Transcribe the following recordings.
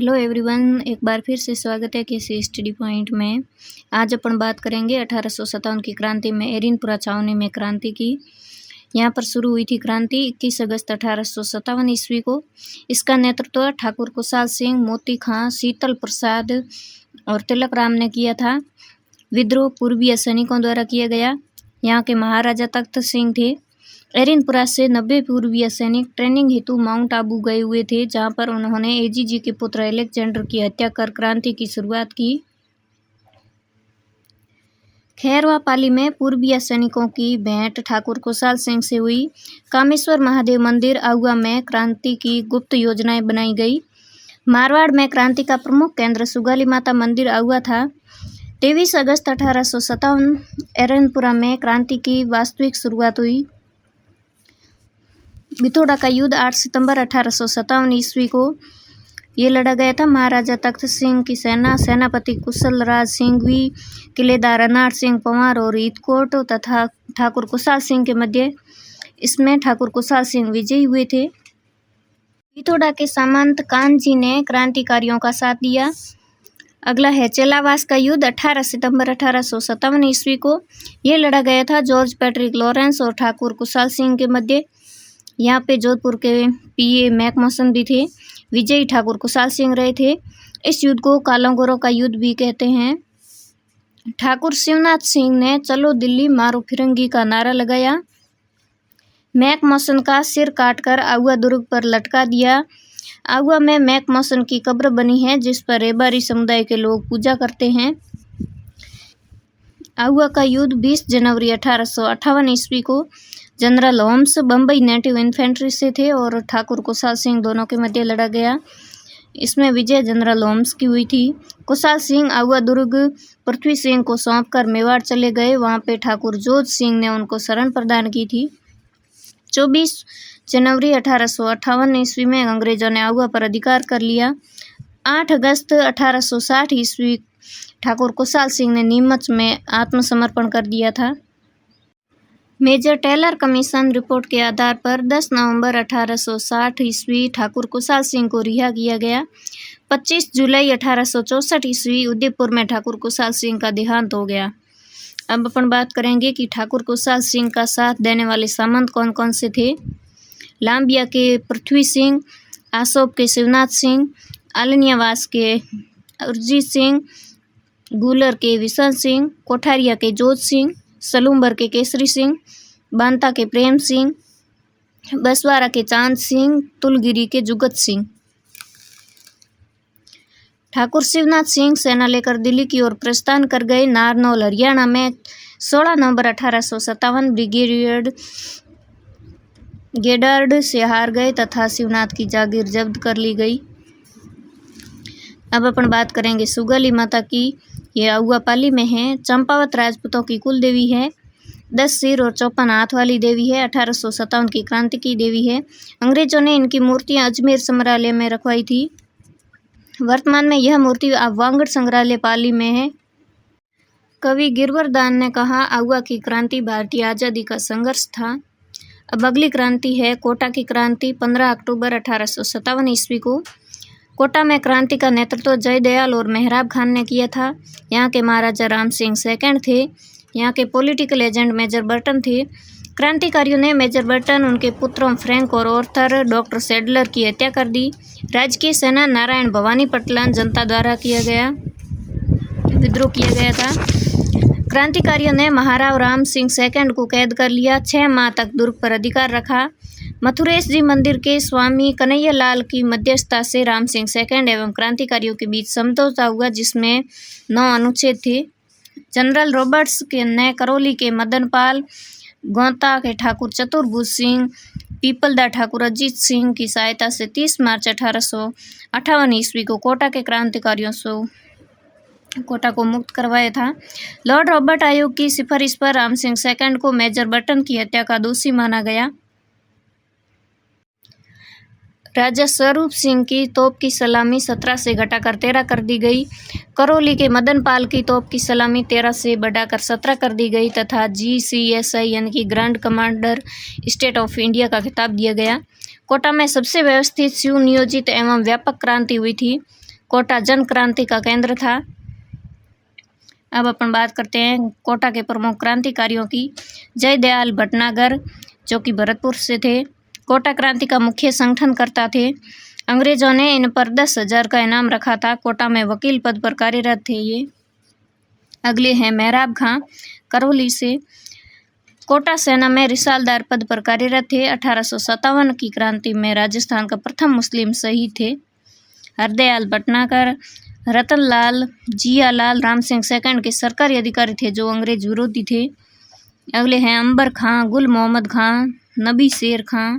Hello everyone, एक बार फिर से स्वागत है किसी स्टडी पॉइंट में। आज अपन बात करेंगे 1857 की क्रांति में एरिनपुरा छावनी में क्रांति की। यहाँ पर शुरू हुई थी क्रांति 21 अगस्त 1857 ईस्वी को। इसका नेतृत्व ठाकुर कुशाल सिंह, मोती खां, शीतल प्रसाद और तिलक राम ने किया था। विद्रोह पूर्वीय सैनिकों द्वारा किया गया। यहाँ के महाराजा तख्त सिंह थे। एरिनपुरा से 90 पूर्वीय सैनिक ट्रेनिंग हेतु माउंट आबू गए हुए थे, जहां पर उन्होंने एजीजी के पुत्र अलेक्जेंडर की हत्या कर क्रांति की शुरुआत की। खैरवा पाली में पूर्वीय सैनिकों की भेंट ठाकुर कुशाल सिंह से हुई। कामेश्वर महादेव मंदिर आहुआ में क्रांति की गुप्त योजनाएं बनाई गई। मारवाड़ में क्रांति का प्रमुख केंद्र सुगाली माता मंदिर आहुआ था। 23 अगस्त 1857 एरिनपुरा में क्रांति की वास्तविक शुरुआत हुई। बिथोड़ा का युद्ध 8 सितंबर 1857 ईस्वी को ये लड़ा गया था। महाराजा तख्त सिंह की सेना, सेनापति कुशल राज सिंघवी, किलेदार अनार सिंह पंवार और ईदकोट तथा ठाकुर कुशाल सिंह के मध्य। इसमें ठाकुर कुशाल सिंह विजयी हुए थे। बिथोड़ा के सामंत कानजी ने क्रांतिकारियों का साथ दिया। अगला है चेलावास का युद्ध 18 सितंबर 1857 ईस्वी को यह लड़ा गया था जॉर्ज पैट्रिक लॉरेंस और ठाकुर कुशाल सिंह के मध्य। यहाँ पे जोधपुर के पीए मैकमोसन भी थे। विजयी ठाकुर कुशाल सिंह रहे थे। इस युद्ध को कालोंगोरों का युद्ध भी कहते हैं। ठाकुर शिवनाथ सिंह ने चलो दिल्ली मारो फिरंगी का नारा लगाया। मैकमोसन का सिर काटकर आहुआ दुर्ग पर लटका दिया। आहुआ में मैकमोसन की कब्र बनी है, जिस पर रेबारी समुदाय के लोग पूजा करते हैं। आहुआ का युद्ध 20 जनवरी 1858 ईस्वी को general Holmes Bombay native infantry से थे और ठाकुर कुशाल सिंह दोनों के मध्य लड़ा गया। इसमें विजय जनरल होम्स की हुई थी। कुशाल सिंह आहुआ दुर्ग पृथ्वी सिंह को सौंपकर मेवाड़ चले गए। वहां पे ठाकुर जोध सिंह ने उनको शरण प्रदान की थी। 24 जनवरी 1858 ईस्वी में अंग्रेजों ने आहुआ पर अधिकार कर लिया। 8 अगस्त 1860 ईस्वी ठाकुर कुशाल सिंह ने नीमच में आत्मसमर्पण कर दिया था। मेजर टेलर कमीशन रिपोर्ट के आधार पर 10 नवंबर 1860 ईस्वी ठाकुर कुशाल सिंह को रिहा किया गया। 25 जुलाई 1864 ईस्वी उदयपुर में ठाकुर कुशाल सिंह का देहांत हो गया। अब अपन बात करेंगे कि ठाकुर कुशाल सिंह का साथ देने वाले सामंत कौन कौन से थे। लांबिया के पृथ्वी सिंह, आसोप के शिवनाथ सिंह, आलनियावास के अरजीत सिंह, गूलर के विशन सिंह, कोठारिया के जोध सिंह, सलूम्बर के केसरी सिंह, बांता के प्रेम सिंह, बसवारा के चांद सिंह, तुलगिरी के जुगत सिंह। ठाकुर शिवनाथ सिंह सेना लेकर दिल्ली की ओर प्रस्थान कर गए। नारनौल हरियाणा में 16 नवंबर 1857 ब्रिगेडियर गेडार्ड से हार गए तथा शिवनाथ की जागीर जब्त कर ली गई। अब अपन बात करेंगे सुगाली माता की। ये आहुआ पाली में है। चंपावत राजपूतों की कुल देवी है। 10 सिर और 54 हाथ वाली देवी है। 1857 की क्रांति की देवी है। अंग्रेजों ने इनकी मूर्तियां अजमेर संग्रहालय में रखवाई थी। वर्तमान में यह मूर्ति वांगड़ संग्रहालय पाली में है। कवि गिरवरदान ने कहा, आहुआ की क्रांति भारतीय आज़ादी का संघर्ष था। अब अगली क्रांति है कोटा की क्रांति 15 अक्टूबर 1857 ईस्वी को। कोटा में क्रांति का नेतृत्व जयदयाल और मेहराब खान ने किया था। यहाँ के महाराजा राम सिंह सेकंड थे। यहाँ के पॉलिटिकल एजेंट मेजर बर्टन थे। क्रांतिकारियों ने मेजर बर्टन, उनके पुत्रों फ्रैंक और ऑर्थर डॉक्टर सैडलर की हत्या कर दी। राजकीय सेना नारायण भवानी पटलान जनता द्वारा किया गया विद्रोह किया गया था। क्रांतिकारियों ने महाराव राम सिंह सेकंड को कैद कर लिया। 6 माह तक दुर्ग पर अधिकार रखा। मथुरेश जी मंदिर के स्वामी कन्हैया लाल की मध्यस्थता से राम सिंह सेकंड एवं क्रांतिकारियों के बीच समझौता हुआ, जिसमें 9 अनुच्छेद थे। जनरल रॉबर्ट्स के ने करौली के मदनपाल, गोंता के ठाकुर चतुर्भुज सिंह, पीपलदा ठाकुर अजीत सिंह की सहायता से 30 मार्च 1858 ईस्वी को कोटा के क्रांतिकारियों से कोटा को मुक्त करवाया था। लॉर्ड रॉबर्ट आयोग की सिफारिश पर राम सिंह सेकंड को मेजर बर्टन की हत्या का दोषी माना गया। राजा स्वरूप सिंह की तोप की सलामी 17 से घटाकर 13 कर दी गई। करौली के मदनपाल की तोप की सलामी 13 से बढ़ाकर 17 कर दी गई तथा GCSI यानी कि grand commander state of India का खिताब दिया गया। कोटा में सबसे व्यवस्थित सुनियोजित एवं व्यापक क्रांति हुई थी। कोटा जन क्रांति का केंद्र था। अब अपन बात करते हैं कोटा के प्रमुख क्रांतिकारियों की। जयदयाल भटनागर जो कि भरतपुर से थे, कोटा क्रांति का मुख्य संगठनकर्ता थे। अंग्रेजों ने इन पर 10,000 का इनाम रखा था। कोटा में वकील पद पर कार्यरत थे ये। अगले हैं मेहराब खां करौली से, कोटा सेना में रिसालदार पद पर कार्यरत थे। 1857 की क्रांति में राजस्थान का प्रथम मुस्लिम शहीद थे। हरदयाल भटनागर रतनलाल जियालाल राम सिंह सेकंड के सरकारी अधिकारी थे जो अंग्रेज विरोधी थे। अगले हैं अंबर खां, गुल मोहम्मद खां, नबी शेर खां।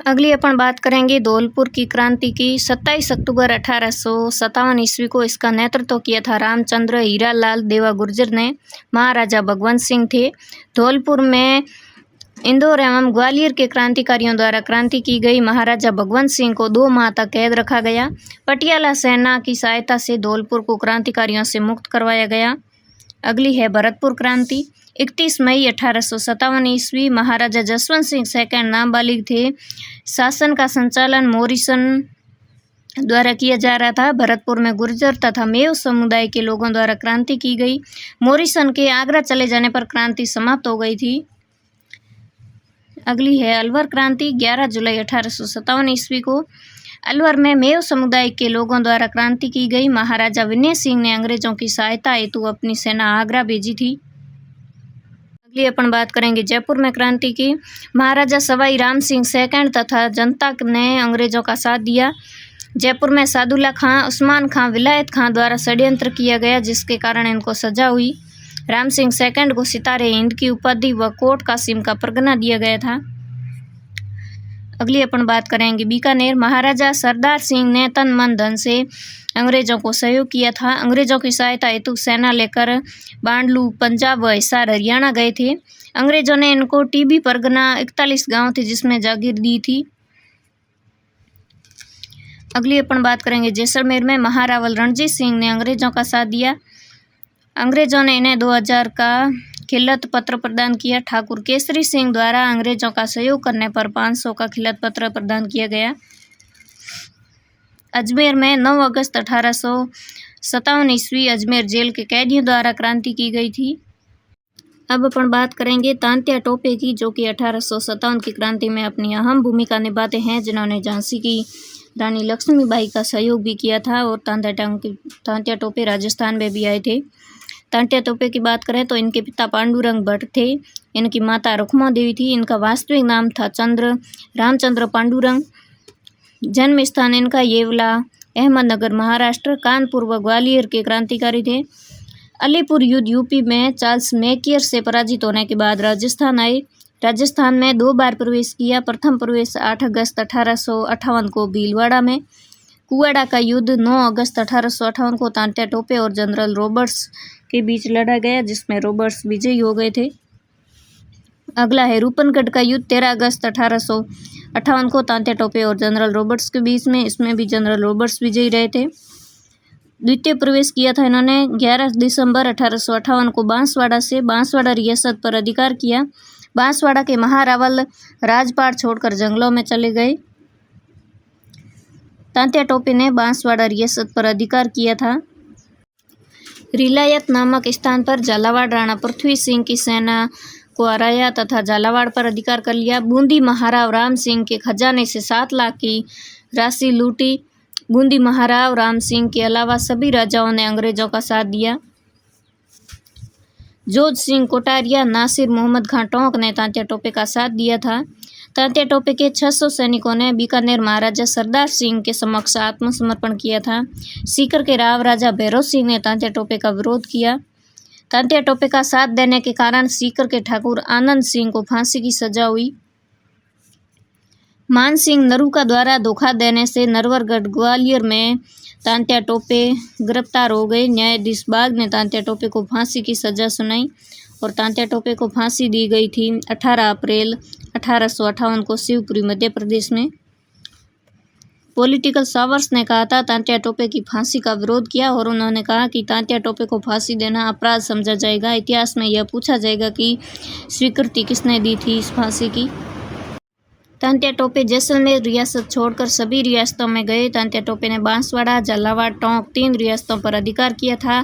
अगली अपन बात करेंगे धौलपुर की क्रांति की। 27 अक्टूबर 1857 ईस्वी को इसका नेतृत्व किया था रामचंद्र हीरालाल देवा गुर्जर ने। महाराजा भगवंत सिंह थे। धौलपुर में इंदौर एवं ग्वालियर के क्रांतिकारियों द्वारा क्रांति की गई। महाराजा भगवंत सिंह को 2 माह तक कैद रखा गया। पटियाला सेना की सहायता से धौलपुर को क्रांतिकारियों से मुक्त करवाया गया। अगली है भरतपुर क्रांति। 31 मई 1857 ईस्वी महाराजा जसवंत सिंह सेकंड नाबालिग थे। शासन का संचालन मोरिसन द्वारा किया जा रहा था। भरतपुर में गुर्जर तथा मेव समुदाय के लोगों द्वारा क्रांति की गई। मोरिसन के आगरा चले जाने पर क्रांति समाप्त हो गई थी। अगली है अलवर क्रांति। 11 जुलाई 1857 ईस्वी को अलवर में मेव समुदाय के लोगों द्वारा क्रांति की गई। महाराजा विनय सिंह ने अंग्रेजों की सहायता हेतु अपनी सेना आगरा भेजी थी। अगली अपन बात करेंगे जयपुर में क्रांति की। महाराजा सवाई राम सिंह सेकंड तथा जनता ने अंग्रेजों का साथ दिया। जयपुर में सादुल्ला खां, उस्मान खां, विलायत खां द्वारा षड्यंत्र किया गया जिसके कारण इनको सजा हुई। राम सिंह सेकंड को सितारे हिंद की उपाधि व कोट कासिम का परगना दिया गया था। अगली अपन बात करेंगे बीकानेर। महाराजा सरदार सिंह ने तन मन धन से अंग्रेजों को सहयोग किया था। अंग्रेजों की सहायता हेतु सेना लेकर बांडलू, पंजाब व हिसार हरियाणा गए थे। अंग्रेजों ने इनको टीबी परगना 41 गांव थे जिसमें जागीर दी थी। अगली अपन बात करेंगे जैसलमेर में। महारावल रणजीत सिंह ने अंग्रेजों का साथ दिया। अंग्रेजों ने इन्हें 2000 का खिलत पत्र प्रदान किया। ठाकुर केसरी सिंह द्वारा अंग्रेजों का सहयोग करने पर 500 का खिलत पत्र प्रदान किया गया। अजमेर में 9 अगस्त 1857 ईस्वी अजमेर जेल के कैदियों द्वारा क्रांति की गई थी। अब अपन बात करेंगे तांत्या टोपे की जो कि 1857 की क्रांति में अपनी अहम भूमिका निभाते हैं, जिन्होंने झांसी की रानी लक्ष्मीबाई का सहयोग भी किया था और तांत्या टोपे राजस्थान में भी आए थे। तांत्या टोपे की बात करें तो इनके पिता पांडुरंग भट्ट थे। इनकी माता रुक्मा देवी थी। इनका वास्तविक नाम था रामचंद्र पांडुरंग। जन्म स्थान इनका येवला, अहमदनगर, महाराष्ट्र। कानपुर व ग्वालियर के क्रांतिकारी थे। अलीपुर युद्ध यूपी में चार्ल्स मैकियर से पराजित होने के बाद राजस्थान आए। राजस्थान में 2 बार प्रवेश किया। प्रथम प्रवेश 8 अगस्त 1858 को भीलवाड़ा में। कुआड़ा का युद्ध 9 अगस्त 1858 को तांत्या टोपे और जनरल रॉबर्ट्स के बीच लड़ा गया जिसमें रॉबर्ट्स विजयी हो गए थे। अगला है रूपनगढ़ का युद्ध 13 अगस्त 1858 को तांत्या टोपे और जनरल रॉबर्ट्स के बीच में। इसमें भी जनरल रॉबर्ट्स विजयी रहे थे। द्वितीय प्रवेश किया था इन्होंने 11 दिसंबर 1858 को बांसवाड़ा से। बांसवाड़ा रियासत पर अधिकार किया। बांसवाड़ा के महारावल राजपाट छोड़कर जंगलों में चले गए। तांत्या टोपे ने बांसवाड़ा रियासत पर अधिकार किया था। रिलायत नामक स्थान पर झालावाड़ राणा पृथ्वी सिंह की सेना को हराया तथा झालावाड़ पर अधिकार कर लिया। बूंदी महाराव राम सिंह के खजाने से 7 लाख की राशि लूटी। बूंदी महाराव राम सिंह के अलावा सभी राजाओं ने अंग्रेजों का साथ दिया। जोध सिंह कोटारिया, नासिर मोहम्मद खां टोंक ने तांत्या टोपे का साथ दिया था। तांत्या टोपे के 600 सैनिकों ने बीकानेर महाराजा सरदार सिंह के समक्ष आत्मसमर्पण किया था। सीकर के राव राजा भैरव सिंह ने तांत्या टोपे का विरोध किया। तांत्या टोपे का साथ देने के कारण सीकर के ठाकुर आनंद सिंह को फांसी की सजा हुई। मान सिंह नरूका द्वारा धोखा देने से नरवरगढ़ ग्वालियर में तांत्या टोपे गिरफ्तार हो गए। न्यायाधीश बाग ने तांत्या टोपे को फांसी की सजा सुनाई और तांत्या टोपे को फांसी दी गई थी 18 अप्रैल 1858 को शिवपुरी मध्य प्रदेश में। पॉलिटिकल सावर्स ने कहा था तांत्या टोपे की फांसी का विरोध किया और उन्होंने कहा कि तांत्या टोपे को फांसी देना अपराध समझा जाएगा। इतिहास में यह पूछा जाएगा कि स्वीकृति किसने दी थी इस फांसी की। तांत्या टोपे जैसलमेर रियासत छोड़कर सभी रियासतों में गए। तांत्या टोपे ने बांसवाड़ा, झालावाड़, टोंक 3 रियासतों पर अधिकार किया था।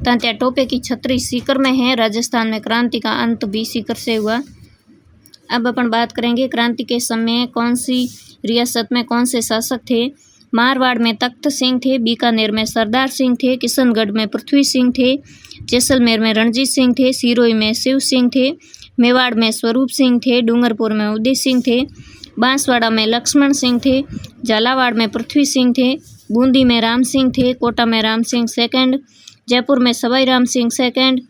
तांत्या टोपे की छतरी सीकर में है। राजस्थान में क्रांति का अंत भी सीकर से हुआ। अब अपन बात करेंगे क्रांति के समय कौन सी रियासत में कौन से शासक थे। मारवाड़ में तख्त सिंह थे, बीकानेर में सरदार सिंह थे, किशनगढ़ में पृथ्वी सिंह थे, जैसलमेर में रणजीत सिंह थे, सिरोही में शिव सिंह थे, मेवाड़ में स्वरूप सिंह थे, डूंगरपुर में उदय सिंह थे, बांसवाड़ा में लक्ष्मण सिंह थे, झालावाड़ में पृथ्वी सिंह थे, बूंदी में राम सिंह थे, कोटा में राम सिंह सेकंड, जयपुर में सवाई राम सिंह सेकंड,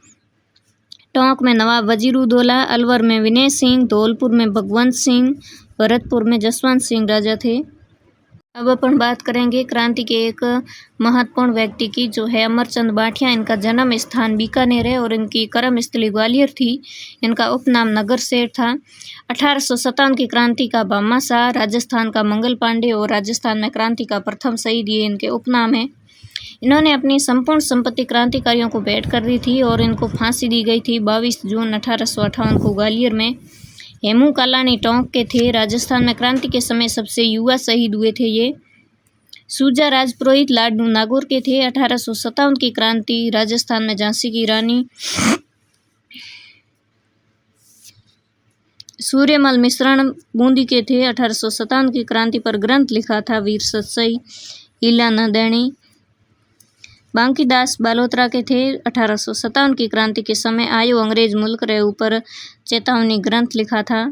टोंक में नवाब वजीरुद्दौला, अलवर में विनय सिंह, धौलपुर में भगवंत सिंह, भरतपुर में जसवंत सिंह राजा थे। अब अपन बात करेंगे क्रांति के एक महत्वपूर्ण व्यक्ति की, जो है अमरचंद बाठिया। इनका जन्म स्थान बीकानेर है और इनकी कर्मस्थली ग्वालियर थी। इनका उपनाम नगर सेठ था। 1857 की क्रांति का भामाशाह, राजस्थान का मंगल पांडे और राजस्थान में क्रांति का प्रथम शहीद, ये इनके उपनाम है। इन्होंने अपनी संपूर्ण संपत्ति क्रांतिकारियों को भेंट कर दी थी और इनको फांसी दी गई थी 22 जून 1858 को ग्वालियर में। हेमू कालानी टोंक के थे। राजस्थान में क्रांति के समय सबसे युवा शहीद हुए थे ये। सूजा राजपुरोहित लाडनू नागौर के थे। 1857 की क्रांति राजस्थान में झांसी की रानी सूर्यमल मिश्रण बूंदी के थे। 1857 की क्रांति पर ग्रंथ लिखा था वीर सतसई हीला न देनी। बांकीदास बालोतरा के थे। 1857 की क्रांति के समय आयो अंग्रेज मुल्क रे ऊपर चेतावनी ग्रंथ लिखा था।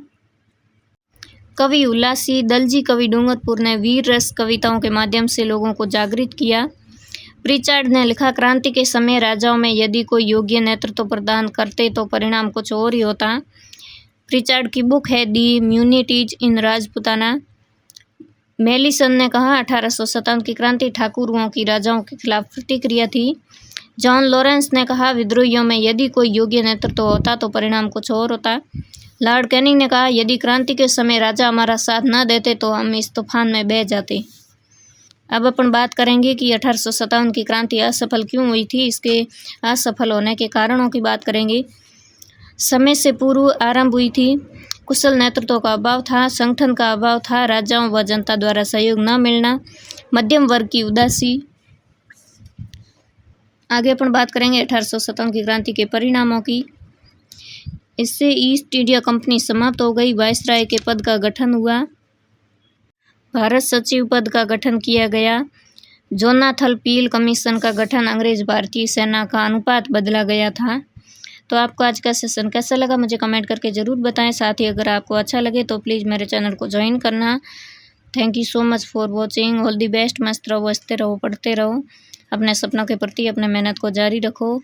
कवि उल्लासी दलजी कवि डूंगरपुर ने वीर रस कविताओं के माध्यम से लोगों को जागृत किया। प्रिचार्ड ने लिखा, क्रांति के समय राजाओं में यदि कोई योग्य नेतृत्व प्रदान करते तो परिणाम कुछ और ही होता। प्रिचार्ड की बुक है दी म्यूनिटीज इन राजपुताना। मेलिसन ने कहा 1857 की क्रांति ठाकुरों की राजाओं के खिलाफ प्रतिक्रिया थी। जॉन लॉरेंस ने कहा विद्रोहियों में यदि कोई योग्य नेतृत्व होता तो परिणाम कुछ और होता। लॉर्ड कैनिंग ने कहा यदि क्रांति के समय राजा हमारा साथ न देते तो हम इस तूफान में बह जाते। अब अपन बात करेंगे कि 1857 की क्रांति असफल क्यों हुई थी। इसके असफल होने के कारणों की बात करेंगे। समय से पूर्व आरंभ हुई थी, कुशल नेतृत्व का अभाव था, संगठन का अभाव था, राजाओं व जनता द्वारा सहयोग न मिलना, मध्यम वर्ग की उदासी। आगे अपन बात करेंगे 1857 की क्रांति के परिणामों की। इससे ईस्ट इंडिया कंपनी समाप्त हो गई। वायसराय के पद का गठन हुआ। भारत सचिव पद का गठन किया गया। जोनाथन पील कमीशन का गठन, अंग्रेज भारतीय सेना का अनुपात बदला गया था। तो आपको आज का सेशन कैसा लगा मुझे कमेंट करके ज़रूर बताएं। साथ ही अगर आपको अच्छा लगे तो प्लीज़ मेरे चैनल को ज्वाइन करना। Thank you so much for watching. All the best. मस्त रहो, हंसते रहो, पढ़ते रहो। अपने सपनों के प्रति अपने मेहनत को जारी रखो।